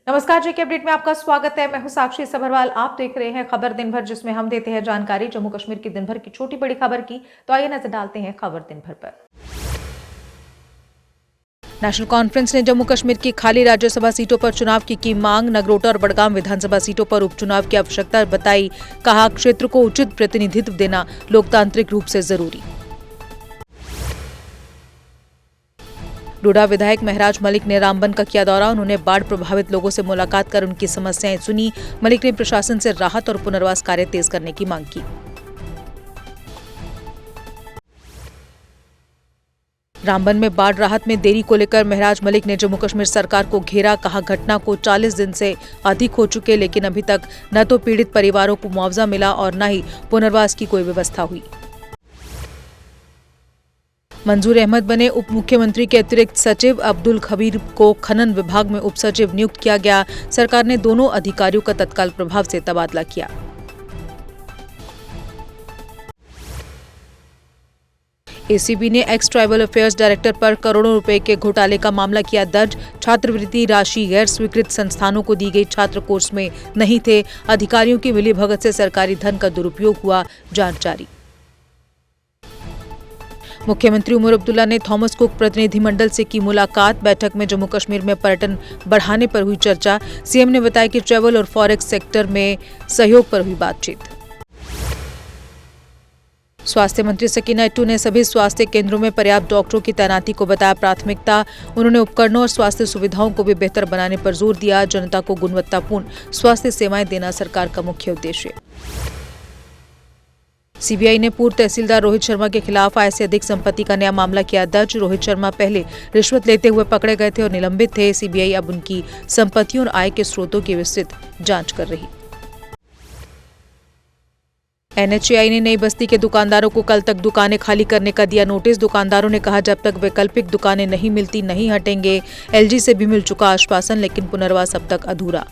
नमस्कार, जेके अपडेट में आपका स्वागत है। मैं हूं साक्षी सबरवाल। आप देख रहे हैं खबर दिन भर, जिसमें हम देते हैं जानकारी जम्मू कश्मीर की दिन भर की छोटी बड़ी खबर की। तो आइए नजर डालते हैं खबर दिन भर पर। नेशनल कॉन्फ्रेंस ने जम्मू कश्मीर की खाली राज्यसभा सीटों पर चुनाव की मांग। नगरोटा और बडगाम विधानसभा सीटों पर उपचुनाव की आवश्यकता बताई। कहा, क्षेत्र को उचित प्रतिनिधित्व देना लोकतांत्रिक रूप से जरूरी। डोडा विधायक महराज मलिक ने रामबन का किया दौरा। उन्होंने बाढ़ प्रभावित लोगों से मुलाकात कर उनकी समस्याएं सुनी। मलिक ने प्रशासन से राहत और पुनर्वास कार्य तेज करने की मांग की। रामबन में बाढ़ राहत में देरी को लेकर महराज मलिक ने जम्मू कश्मीर सरकार को घेरा। कहा, घटना को 40 दिन से अधिक हो चुके, लेकिन अभी तक न तो पीड़ित परिवारों को मुआवजा मिला और न ही पुनर्वास की कोई व्यवस्था हुई। मंजूर अहमद बने उप मुख्यमंत्री के अतिरिक्त सचिव। अब्दुल खबीर को खनन विभाग में उप सचिव नियुक्त किया गया। सरकार ने दोनों अधिकारियों का तत्काल प्रभाव से तबादला किया। एसीबी ने एक्स ट्राइबल अफेयर्स डायरेक्टर पर करोड़ों रुपए के घोटाले का मामला किया दर्ज। छात्रवृत्ति राशि गैर स्वीकृत संस्थानों को दी गई, छात्र कोर्स में नहीं थे। अधिकारियों की मिलीभगत से सरकारी धन का दुरुपयोग हुआ, जांच जारी। मुख्यमंत्री उमर अब्दुल्ला ने थॉमस कुक प्रतिनिधिमंडल से की मुलाकात। बैठक में जम्मू कश्मीर में पर्यटन बढ़ाने पर हुई चर्चा। सीएम ने बताया कि ट्रैवल और फॉरेक्स सेक्टर में सहयोग पर हुई बातचीत। स्वास्थ्य मंत्री सकीना इट्टू ने सभी स्वास्थ्य केंद्रों में पर्याप्त डॉक्टरों की तैनाती को बताया प्राथमिकता। उन्होंने उपकरणों और स्वास्थ्य सुविधाओं को भी बेहतर बनाने पर जोर दिया। जनता को गुणवत्तापूर्ण स्वास्थ्य सेवाएं देना सरकार का मुख्य उद्देश्य। सीबीआई ने पूर्व तहसीलदार रोहित शर्मा के खिलाफ आय से अधिक संपत्ति का नया मामला किया दर्ज। रोहित शर्मा पहले रिश्वत लेते हुए पकड़े गए थे और निलंबित थे। सीबीआई अब उनकी संपत्तियों और आय के स्रोतों की विस्तृत जांच कर रही। एनएचएआई ने नई बस्ती के दुकानदारों को कल तक दुकानें खाली करने का दिया नोटिस। दुकानदारों ने कहा, जब तक वैकल्पिक दुकानें नहीं मिलती नहीं हटेंगे। एलजी से भी मिल चुका आश्वासन, लेकिन पुनर्वास अब तक अधूरा।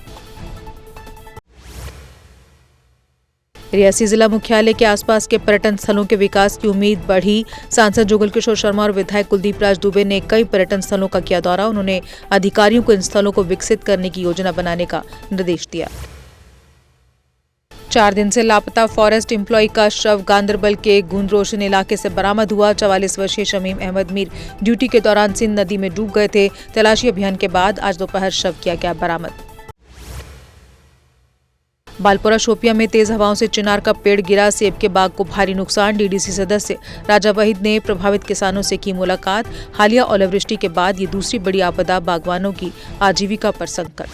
रियासी जिला मुख्यालय के आसपास के पर्यटन स्थलों के विकास की उम्मीद बढ़ी। सांसद जुगल किशोर शर्मा और विधायक कुलदीप राज दुबे ने कई पर्यटन स्थलों का किया दौरा। उन्होंने अधिकारियों को इन स्थलों को विकसित करने की योजना बनाने का निर्देश दिया। 4 दिन से लापता फॉरेस्ट एम्प्लॉय का शव गांदरबल के गुंदरोशन इलाके से बरामद हुआ। 44 वर्षीय शमीम अहमद मीर ड्यूटी के दौरान सिंध नदी में डूब गए थे। तलाशी अभियान के बाद आज दोपहर शव किया गया बरामद। बालपुरा शोपिया में तेज हवाओं से चिनार का पेड़ गिरा, सेब के बाग को भारी नुकसान। डीडीसी सदस्य राजा वहीद ने प्रभावित किसानों से की मुलाकात। हालिया ओलावृष्टि के बाद ये दूसरी बड़ी आपदा, बागवानों की आजीविका पर संकट।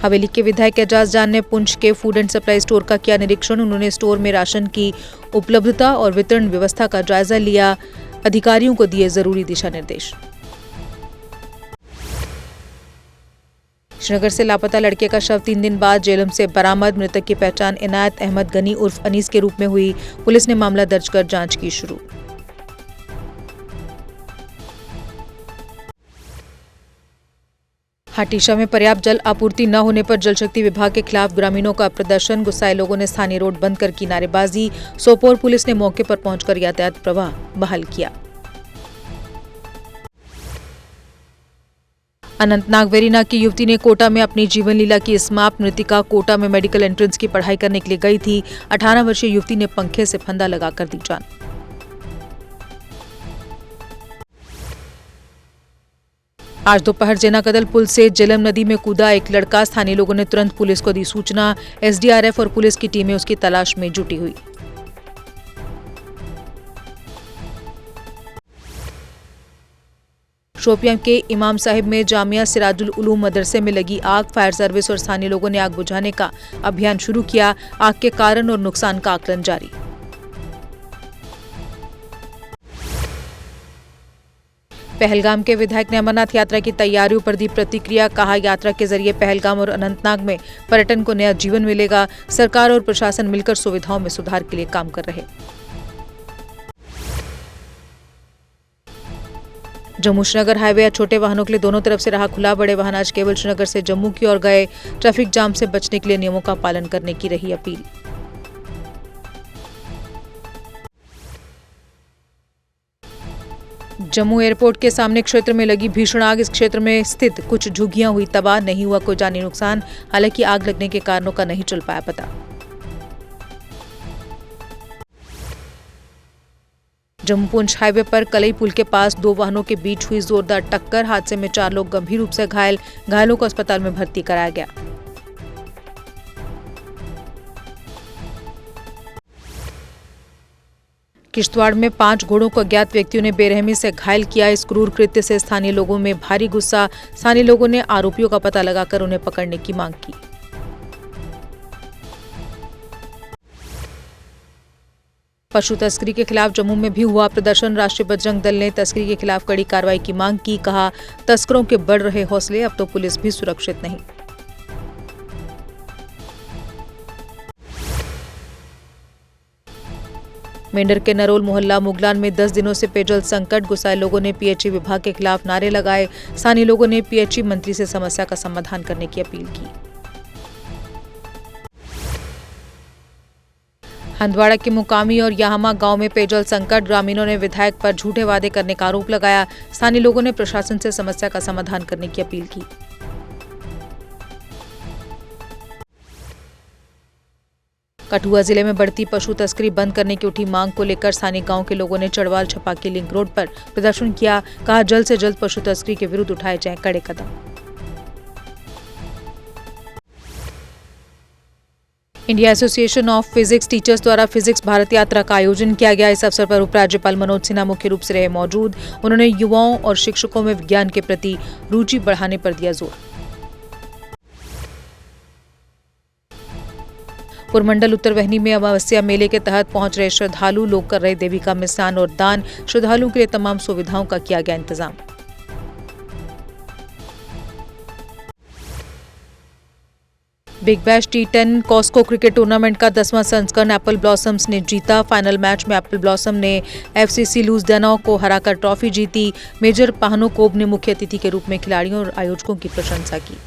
हवेली के विधायक एजाज जान ने पुंछ के फूड एंड सप्लाई स्टोर का किया निरीक्षण। उन्होंने स्टोर में राशन की उपलब्धता और वितरण व्यवस्था का जायजा लिया। अधिकारियों को दिए जरूरी दिशा निर्देश। श्रीनगर से लापता लड़के का शव 3 दिन बाद जेलम से बरामद। मृतक की पहचान इनायत अहमद गनी उर्फ अनीस के रूप में हुई। पुलिस ने मामला दर्ज कर जांच की शुरू। हाटीशा में पर्याप्त जल आपूर्ति न होने पर जल शक्ति विभाग के खिलाफ ग्रामीणों का प्रदर्शन। गुस्साए लोगों ने स्थानीय रोड बंद कर की नारेबाजी। सोपोर पुलिस ने मौके पर पहुंचकर यातायात प्रवाह बहाल किया। अनंतनाग वेरीना की युवती ने कोटा में अपनी जीवन लीला की समाप्त। मृतिका कोटा में मेडिकल एंट्रेंस की पढ़ाई करने के लिए गई थी। 18 वर्षीय युवती ने पंखे से फंदा लगाकर दी जान। आज दोपहर जेनाकदल पुल से जेलम नदी में कूदा एक लड़का। स्थानीय लोगों ने तुरंत पुलिस को दी सूचना। एसडीआरएफ और पुलिस की टीमें उसकी तलाश में जुटी हुई। शोपियां के इमाम साहिब में जामिया सिराजुल उलूम मदरसे में लगी आग। फायर सर्विस और स्थानीय लोगों ने आग बुझाने का अभियान शुरू किया। आग के कारण और नुकसान का आकलन जारी। पहलगाम के विधायक ने अमरनाथ यात्रा की तैयारियों पर दी प्रतिक्रिया। कहा, यात्रा के जरिए पहलगाम और अनंतनाग में पर्यटन को नया जीवन मिलेगा। सरकार और प्रशासन मिलकर सुविधाओं में सुधार के लिए काम कर रहे। जम्मू श्रीनगर हाईवे या छोटे वाहनों के लिए दोनों तरफ से रहा खुला। बड़े वाहन आज केवल श्रीनगर से जम्मू की ओर गए। ट्रैफिक जाम से बचने के लिए नियमों का पालन करने की रही अपील। जम्मू एयरपोर्ट के सामने क्षेत्र में लगी भीषण आग। इस क्षेत्र में स्थित कुछ झुग्गियां हुई तबाह, नहीं हुआ कोई जानी नुकसान। हालांकि आग लगने के कारणों का नहीं चल पाया पता। जम्मू पुंछ हाईवे पर कलई पुल के पास दो वाहनों के बीच हुई जोरदार टक्कर। हादसे में 4 लोग गंभीर रूप से घायल, घायलों को अस्पताल में भर्ती कराया गया। किश्तवाड़ में 5 घोड़ों को अज्ञात व्यक्तियों ने बेरहमी से घायल किया। इस क्रूर कृत्य से स्थानीय लोगों में भारी गुस्सा। स्थानीय लोगों ने आरोपियों का पता लगाकर उन्हें पकड़ने की मांग की। पशु तस्करी के खिलाफ जम्मू में भी हुआ प्रदर्शन। राष्ट्रीय बजरंग दल ने तस्करी के खिलाफ कड़ी कार्रवाई की मांग की। कहा, तस्करों के बढ़ रहे हौसले, अब तो पुलिस भी सुरक्षित नहीं। मेंढर के नरोल मोहल्ला मुगलान में 10 दिनों से पेयजल संकट। गुस्साए लोगों ने पीएचई विभाग के खिलाफ नारे लगाए। स्थानीय लोगों ने पीएचई मंत्री से समस्या का समाधान करने की अपील की। हंदवाड़ा के मुकामी और याहमा गांव में पेयजल संकट। ग्रामीणों ने विधायक पर झूठे वादे करने का आरोप लगाया। स्थानीय लोगों ने प्रशासन से समस्या का समाधान करने की अपील की। कठुआ जिले में बढ़ती पशु तस्करी बंद करने की उठी मांग को लेकर स्थानीय गांव के लोगों ने चढ़वाल छपाकी लिंक रोड पर प्रदर्शन किया। कहा, जल्द से जल्द पशु तस्करी के विरुद्ध उठाए जाएं कड़े कदम। India association of physics teachers द्वारा फिजिक्स भारत यात्रा का आयोजन किया गया। इस अवसर पर उपराज्यपाल मनोज सिन्हा मुख्य रूप से रहे मौजूद। उन्होंने युवाओं और शिक्षकों में विज्ञान के प्रति रुचि बढ़ाने पर दिया जोर। पुरमंडल उत्तरवहनी में अमावस्या मेले के तहत पहुंच रहे श्रद्धालु, लोग कर रहे देवी का मिष्ठान और दान। श्रद्धालुओं के लिए तमाम सुविधाओं का किया गया इंतजाम। Big Bash T10 Cosco cricket tournament का 10वां संस्करण एप्पल ब्लॉसम्स ने जीता। फाइनल मैच में एप्पल ब्लॉसम ने FCC लुधियाना को हराकर ट्रॉफी जीती। मेजर पाहनोकोब ने मुख्य अतिथि के रूप में खिलाड़ियों और आयोजकों की प्रशंसा की।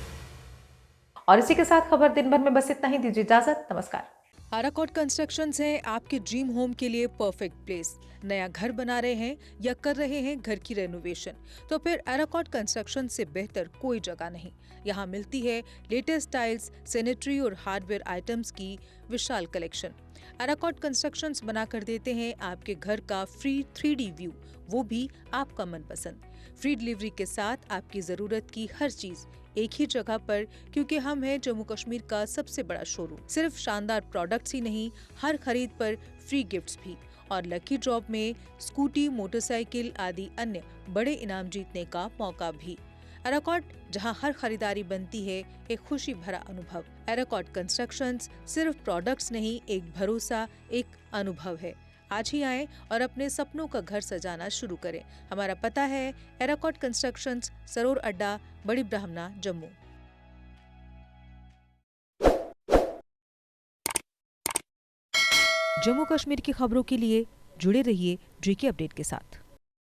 और इसी के साथ खबर दिन भर में बस इतना ही। दीजिए इजाजत, नमस्कार। आराकोट कंस्ट्रक्शंस है आपके ड्रीम होम के लिए परफेक्ट प्लेस। नया घर बना रहे हैं या कर रहे हैं घर की रेनोवेशन, तो फिर आराकोट कंस्ट्रक्शन से बेहतर कोई जगह नहीं। यहाँ मिलती है लेटेस्ट टाइल्स, सैनिटरी और हार्डवेयर आइटम्स की विशाल कलेक्शन। आराकोट कंस्ट्रक्शंस बना कर देते हैं आपके घर का फ्री 3D व्यू, वो भी आपका मनपसंद। फ्री डिलीवरी के साथ आपकी जरूरत की हर चीज एक ही जगह पर, क्योंकि हम हैं जम्मू कश्मीर का सबसे बड़ा शोरूम। सिर्फ शानदार प्रोडक्ट्स ही नहीं, हर खरीद पर फ्री गिफ्ट्स भी और लकी ड्रॉप में स्कूटी, मोटरसाइकिल आदि अन्य बड़े इनाम जीतने का मौका भी। आराकोट, जहां हर खरीदारी बनती है एक खुशी भरा अनुभव। आराकोट कंस्ट्रक्शंस सिर्फ प्रोडक्ट्स नहीं, एक भरोसा, एक अनुभव है। आज ही आएं और अपने सपनों का घर सजाना शुरू करें। हमारा पता है आराकोट कंस्ट्रक्शंस, सरोर अड्डा, बड़ी ब्राह्मणा, जम्मू। जम्मू कश्मीर की खबरों के लिए जुड़े रहिए JK अपडेट के साथ।